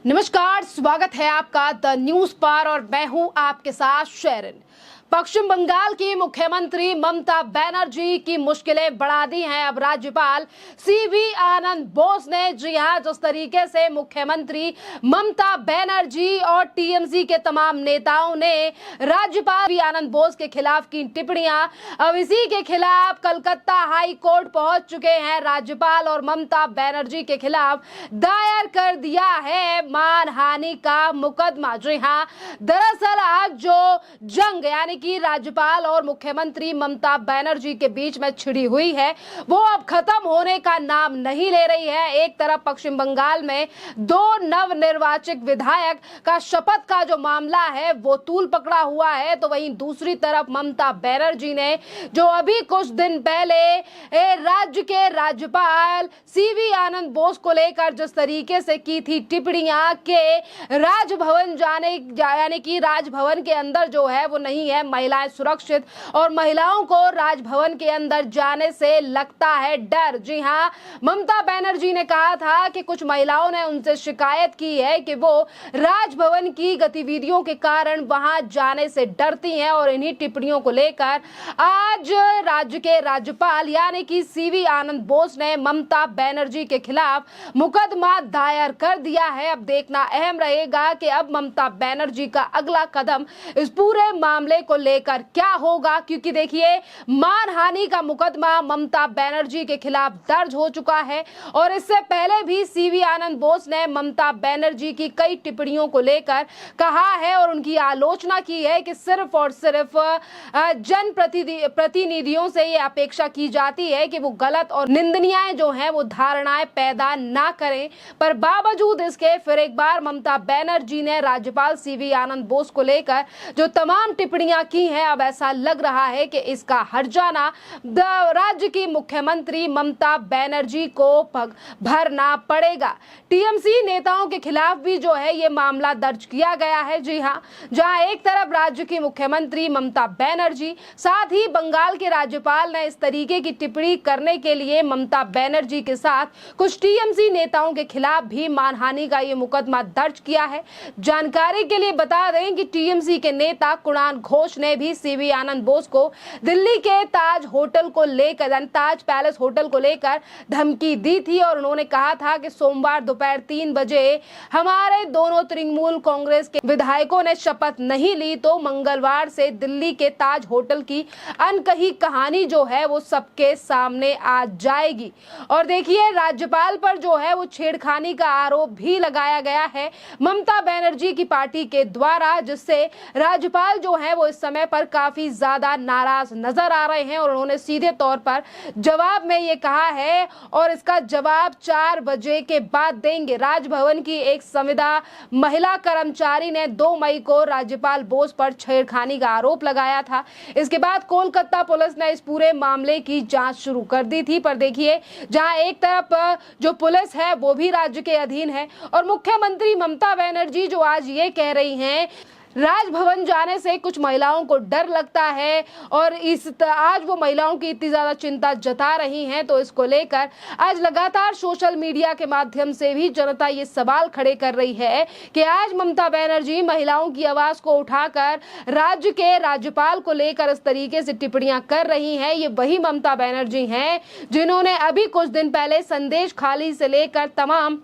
नमस्कार, स्वागत है आपका द न्यूज पर और मैं हूं आपके साथ शेरन। पश्चिम बंगाल की मुख्यमंत्री ममता बनर्जी की मुश्किलें बढ़ा दी हैं अब राज्यपाल सीवी आनंद बोस ने। जी हां, जिस तरीके से मुख्यमंत्री ममता बनर्जी और टीएमसी के तमाम नेताओं ने राज्यपाल सीवी आनंद बोस के खिलाफ की टिप्पणियां, अब इसी के खिलाफ कलकत्ता हाई कोर्ट पहुंच चुके हैं। राज्यपाल और ममता बनर्जी के खिलाफ दायर कर दिया है मानहानि का मुकदमा। जी हां, दरअसल आज जो जंग यानी कि राज्यपाल और मुख्यमंत्री ममता बनर्जी के बीच में छिड़ी हुई है वो अब खत्म होने का नाम नहीं ले रही है। एक तरफ पश्चिम बंगाल में दो नवनिर्वाचित विधायक का शपथ का जो मामला है वो तूल पकड़ा हुआ है, तो वहीं दूसरी तरफ ममता बनर्जी ने जो अभी कुछ दिन पहले राज्य के राज्यपाल सीवी आनंद बोस को लेकर जिस तरीके से की थी टिप्पणियां के राजभवन जाने यानी कि राजभवन के अंदर जो है वो नहीं है महिलाएं सुरक्षित और महिलाओं को राजभवन के अंदर जाने से लगता है डर। जी हां, ममता बनर्जी ने कहा था कि कुछ महिलाओं ने उनसे शिकायत की है कि वो राजभवन की गतिविधियों के कारण वहां जाने से डरती हैं और इन्हीं टिप्पणियों को लेकर आज राज्य के राज्यपाल यानी कि सीवी आनंद बोस ने ममता बनर्जी के खिलाफ मुकदमा दायर कर दिया है। अब देखना अहम रहेगा कि अब ममता बनर्जी का अगला कदम इस पूरे मामले को लेकर क्या होगा, क्योंकि देखिए मानहानि का मुकदमा ममता बनर्जी के खिलाफ दर्ज हो चुका है और इससे पहले भी सीवी आनंद बोस ने ममता बनर्जी की कई टिप्पणियों को लेकर कहा है और उनकी आलोचना की है कि सिर्फ और सिर्फ जन प्रतिनिधियों से ये अपेक्षा की जाती है कि वो गलत और निंदनीय जो है वो धारणाएं पैदा ना करें। पर बावजूद इसके फिर एक बार ममता बनर्जी ने राज्यपाल सीवी आनंद बोस को लेकर जो तमाम टिप्पणियां की हैं, अब ऐसा लग रहा है कि इसका हर्जाना राज्य की मुख्यमंत्री ममता बनर्जी को भरना पड़ेगा। टीएमसी नेताओं के खिलाफ भी जो है ये मामला दर्ज किया गया है। जी हां, जहां एक तरफ राज्य की मुख्यमंत्री ममता बनर्जी साथ ही बंगाल के राज्यपाल ने इस तरीके की टिप्पणी करने के लिए ममता बनर्जी के साथ कुछ टीएमसी नेताओं के खिलाफ भी मानहानि का ये मुकदमा दर्ज किया है। जानकारी के लिए बता दें कि टीएमसी के नेता कुणाल घोष ने भी सीवी आनंद बोस को दिल्ली के ताज होटल को लेकर ताज पैलेस होटल को लेकर धमकी दी थी और उन्होंने कहा था कि सोमवार दोपहर 3 बजे हमारे दोनों तृणमूल कांग्रेस के विधायकों ने शपथ नहीं ली तो मंगलवार से दिल्ली के ताज होटल की अनकही कहानी जो है वो सबके सामने आ जाएगी। और देखिए राज्यपाल पर जो है वो छेड़खानी का आरोप भी लगाया गया है ममता बनर्जी की पार्टी के द्वारा, जिससे राज्यपाल जो है वो इस समय पर काफी ज्यादा नाराज नजर आ रहे हैं और उन्होंने सीधे तौर पर जवाब में ये कहा है और इसका जवाब 4 बजे के बाद देंगे। राजभवन की एक संविदा महिला कर्मचारी ने 2 मई को राज्यपाल बोस पर छेड़खानी का आरोप लगाया था। इसके बाद कोलकाता पुलिस ने इस पूरे मामले की जांच शुरू कर दी थी। पर देखिए जहां एक तरफ जो पुलिस है वो भी राज्य के अधीन है और मुख्यमंत्री ममता बनर्जी जो आज ये कह रही हैं राजभवन जाने से कुछ महिलाओं को डर लगता है और आज वो महिलाओं की इतनी ज्यादा चिंता जता रही हैं, तो इसको लेकर आज लगातार सोशल मीडिया के माध्यम से भी जनता ये सवाल खड़े कर रही है कि आज ममता बनर्जी महिलाओं की आवाज को उठाकर राज्य के राज्यपाल को लेकर इस तरीके से टिप्पणियां कर रही हैं। ये वही ममता बनर्जी हैं जिन्होंने अभी कुछ दिन पहले संदेश खाली से लेकर तमाम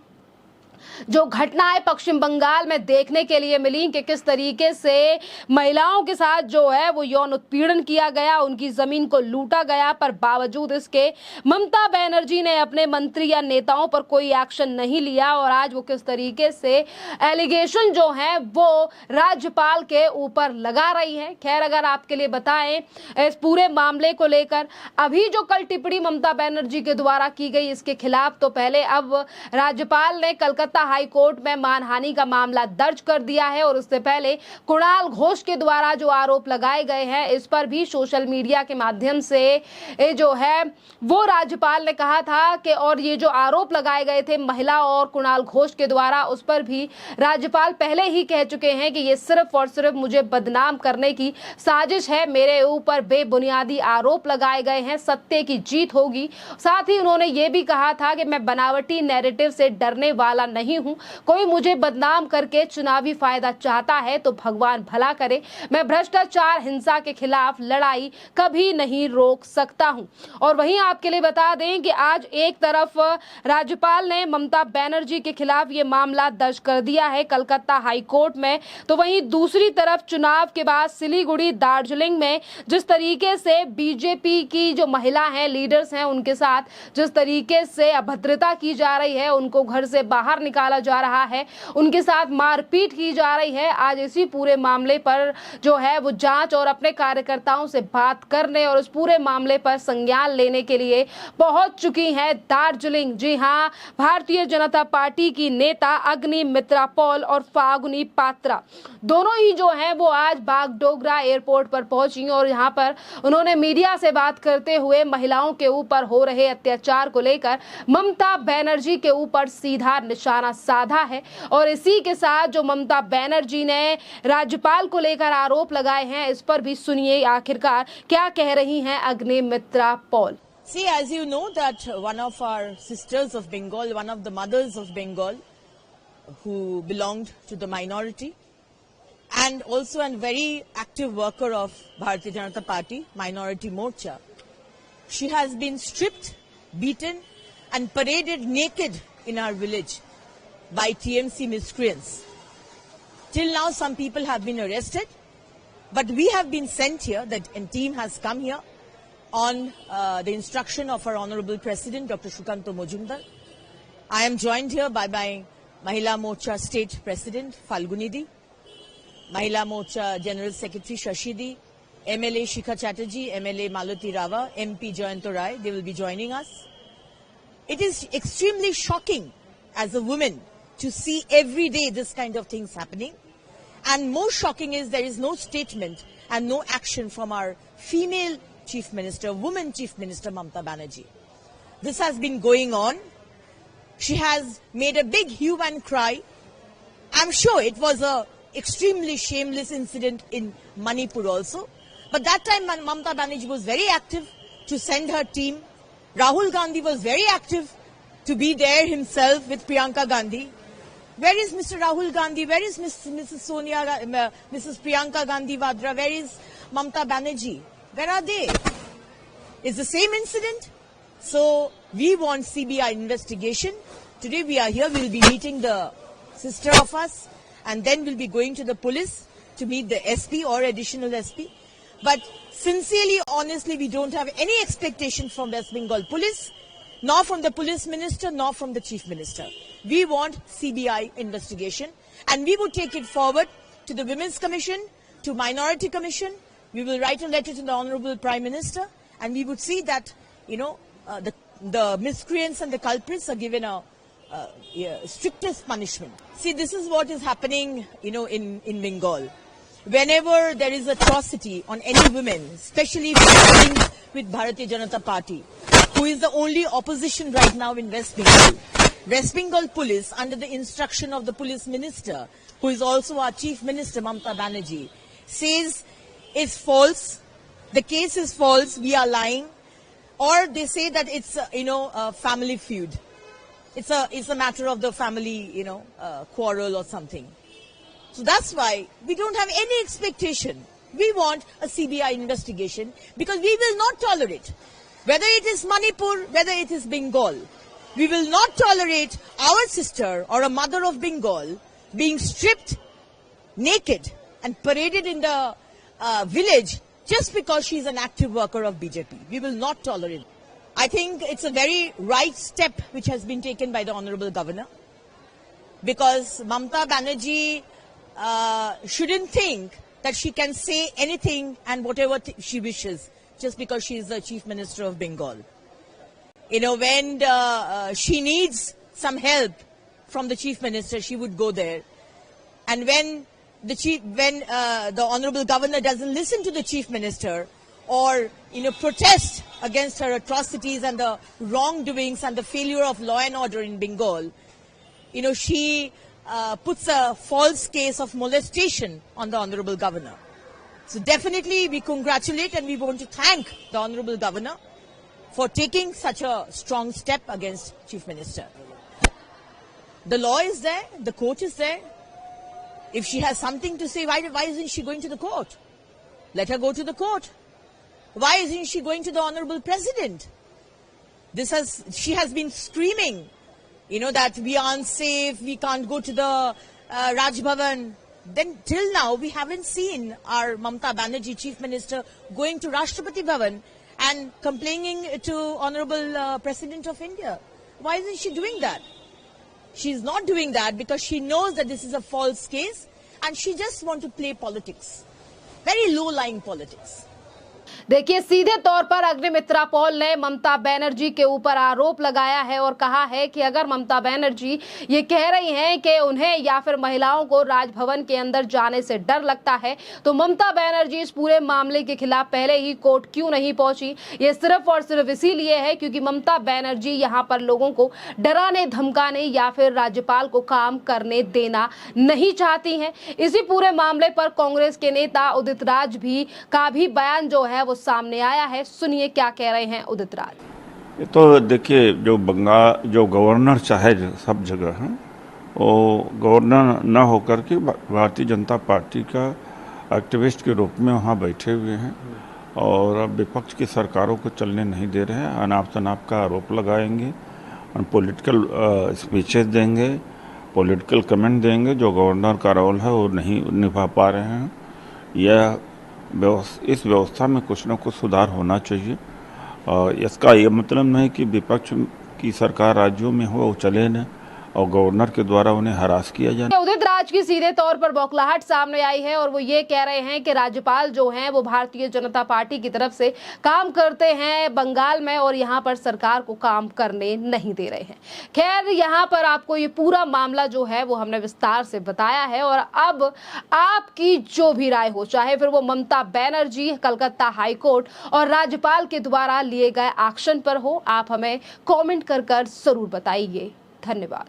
जो घटनाएं पश्चिम बंगाल में देखने के लिए मिली कि किस तरीके से महिलाओं के साथ जो है वो यौन उत्पीड़न किया गया, उनकी जमीन को लूटा गया, पर बावजूद इसके ममता बनर्जी ने अपने मंत्री या नेताओं पर कोई एक्शन नहीं लिया और आज वो किस तरीके से एलिगेशन जो है वो राज्यपाल के ऊपर लगा रही है। खैर, अगर आपके लिए बताएं इस पूरे मामले को लेकर अभी जो कल टिप्पणी ममता बनर्जी के द्वारा की गई इसके खिलाफ, तो पहले अब राज्यपाल ने कलकत्ता हाई कोर्ट में मानहानि का मामला दर्ज कर दिया है और उससे पहले कुणाल घोष के द्वारा जो आरोप लगाए गए हैं इस पर भी सोशल मीडिया के माध्यम से जो है वो राज्यपाल ने कहा था कि और ये जो आरोप लगाए गए थे महिला और कुणाल घोष के द्वारा उस पर भी राज्यपाल पहले ही कह चुके हैं कि ये सिर्फ और सिर्फ मुझे बदनाम करने की साजिश है, मेरे ऊपर बेबुनियादी आरोप लगाए गए हैं, सत्य की जीत होगी। साथ ही उन्होंने ये भी कहा था कि मैं बनावटी नैरेटिव से डरने वाला नहीं नहीं हूं। कोई मुझे बदनाम करके चुनावी फायदा चाहता है तो भगवान भला करे। मैं भ्रष्टाचार हिंसा के खिलाफ लड़ाई कभी नहीं रोक सकता हूं। और वहीं आपके लिए बता दें कि आज एक तरफ राज्यपाल ने ममता बनर्जी के खिलाफ ये मामला दर्ज कर दिया है कलकत्ता हाई कोर्ट में, तो वहीं दूसरी तरफ चुनाव के बाद सिलीगुड़ी, दार्जिलिंग में जिस तरीके से बीजेपी की जो महिला हैं, लीडर्स हैं, उनके साथ जिस तरीके से अभद्रता की जा रही है, उनको घर से बाहर निकाला जा रहा है, उनके साथ मारपीट की जा रही है, आज इसी पूरे मामले पर जो है वो जांच और अपने कार्यकर्ताओं से बात करने और उस पूरे मामले पर संज्ञान लेने के लिए पहुंच चुकी है दार्जिलिंग। जी हां, भारतीय जनता पार्टी की नेता अग्निमित्रा पॉल और फागुनी पात्रा दोनों ही जो हैं वो आज बागडोगरा एयरपोर्ट पर पहुंची और यहां पर उन्होंने मीडिया से बात करते हुए महिलाओं के ऊपर हो रहे अत्याचार को लेकर ममता बनर्जी के ऊपर सीधा निशाना साधा है। और इसी के साथ जो ममता बनर्जी ने राज्यपाल को लेकर आरोप लगाए हैं, इस पर भी सुनिए आखिरकार क्या कह रही हैं Agnimitra Paul. See, as you know that one of our sisters of Bengal, one of the mothers of Bengal, who belonged to the minority, and also a very active worker of Bharatiya Janata Party, Minority Morcha, she has been stripped, beaten and paraded naked in our village by TMC miscreants. Till now some people have been arrested, but we have been sent here, that a team has come here on the instruction of our Honorable President, Dr. Shukanto Mojumdar. I am joined here by my Mahila Morcha State President, Falgunidi, Mahila Morcha General Secretary, Shashidi, MLA Shikha Chatterjee, MLA Malati Rava, MP Jayanto Rai. They will be joining us. It is extremely shocking as a woman to see every day this kind of things happening. And most shocking is there is no statement and no action from our female Chief Minister, woman Chief Minister Mamata Banerjee. This has been going on. She has made a big hue and cry. I'm sure it was a extremely shameless incident in Manipur also. But that time Mamata Banerjee was very active to send her team. Rahul Gandhi was very active to be there himself with Priyanka Gandhi. Where is Mr. Rahul Gandhi? Where is Mrs. Priyanka Gandhi Vadra? Where is Mamata Banerjee? Where are they? It's the same incident. So we want CBI investigation. Today we are here. We will be meeting the sister of us, and then we'll be going to the police to meet the SP or additional SP. But sincerely, honestly, we don't have any expectation from West Bengal police, nor from the police minister, nor from the chief minister. We want CBI investigation, and we would take it forward to the Women's Commission, to Minority Commission. We will write a letter to the Honorable Prime Minister, and we would see that, the miscreants and the culprits are given a strictest punishment. See, this is what is happening, in Bengal. Whenever there is atrocity on any women, especially with Bharatiya Janata Party, who is the only opposition right now in West Bengal. West Bengal police, under the instruction of the police minister, who is also our chief minister, Mamata Banerjee, says it's false, the case is false, we are lying, or they say that it's a family feud. It's a matter of the family, quarrel or something. So that's why we don't have any expectation. We want a CBI investigation because we will not tolerate, whether it is Manipur, whether it is Bengal, we will not tolerate our sister or a mother of Bengal being stripped naked and paraded in the village just because she is an active worker of BJP. We will not tolerate. I think it's a very right step which has been taken by the Honorable Governor, because Mamata Banerjee shouldn't think that she can say anything and whatever she wishes just because she is the Chief Minister of Bengal. When she needs some help from the Chief Minister, she would go there. And when the Honorable Governor doesn't listen to the Chief Minister or protest against her atrocities and the wrongdoings and the failure of law and order in Bengal, she puts a false case of molestation on the Honorable Governor. So definitely we congratulate and we want to thank the Honorable Governor for taking such a strong step against Chief Minister. The law is there, the court is there. If she has something to say, why isn't she going to the court? Let her go to the court. Why isn't she going to the Honorable President? She has been screaming, that we are unsafe, we can't go to the Raj Bhavan. Then till now, we haven't seen our Mamta Banerjee, Chief Minister, going to Rashtrapati Bhavan and complaining to Honorable President of India. Why isn't she doing that? She's not doing that because she knows that this is a false case and she just wants to play politics. Very low-lying politics. देखिए, सीधे तौर पर Agnimitra Paul ने ममता बनर्जी के ऊपर आरोप लगाया है और कहा है कि अगर ममता बनर्जी ये कह रही हैं कि उन्हें या फिर महिलाओं को राजभवन के अंदर जाने से डर लगता है, तो ममता बनर्जी इस पूरे मामले के खिलाफ पहले ही कोर्ट क्यों नहीं पहुंची। ये सिर्फ और सिर्फ इसीलिए है क्योंकि ममता बनर्जी यहां पर लोगों को डराने धमकाने या फिर राज्यपाल को काम करने देना नहीं चाहती हैं। इसी पूरे मामले पर कांग्रेस के नेता उदित राज का भी बयान जो है वो सामने आया है। सुनिए क्या कह रहे हैं उदित राज। ये तो देखिए, जो गवर्नर चाहे सब जगह है, वो गवर्नर न होकर के भारतीय जनता पार्टी का एक्टिविस्ट के रूप में वहाँ बैठे हुए हैं और अब विपक्ष की सरकारों को चलने नहीं दे रहे हैं। अनाप शनाप का आरोप लगाएंगे और पॉलिटिकल स्पीचेस देंगे, पॉलिटिकल कमेंट देंगे। जो गवर्नर का रोल है वो नहीं निभा पा रहे हैं। यह इस व्यवस्था में कुछ न कुछ सुधार होना चाहिए। और इसका ये मतलब नहीं कि विपक्ष की सरकार राज्यों में हो वो चले न और गवर्नर के द्वारा उन्हें हरास किया जाए। उदित राज की सीधे तौर पर बौखलाहट सामने आई है और वो ये कह रहे हैं कि राज्यपाल जो हैं वो भारतीय जनता पार्टी की तरफ से काम करते हैं बंगाल में और यहाँ पर सरकार को काम करने नहीं दे रहे हैं। खैर, यहाँ पर आपको ये पूरा मामला जो है वो हमने विस्तार से बताया है और अब आपकी जो भी राय हो, चाहे फिर वो ममता बनर्जी, कलकत्ता हाई कोर्ट और राज्यपाल के द्वारा लिए गए एक्शन पर हो, आप हमें कॉमेंट कर जरूर बताइए। धन्यवाद।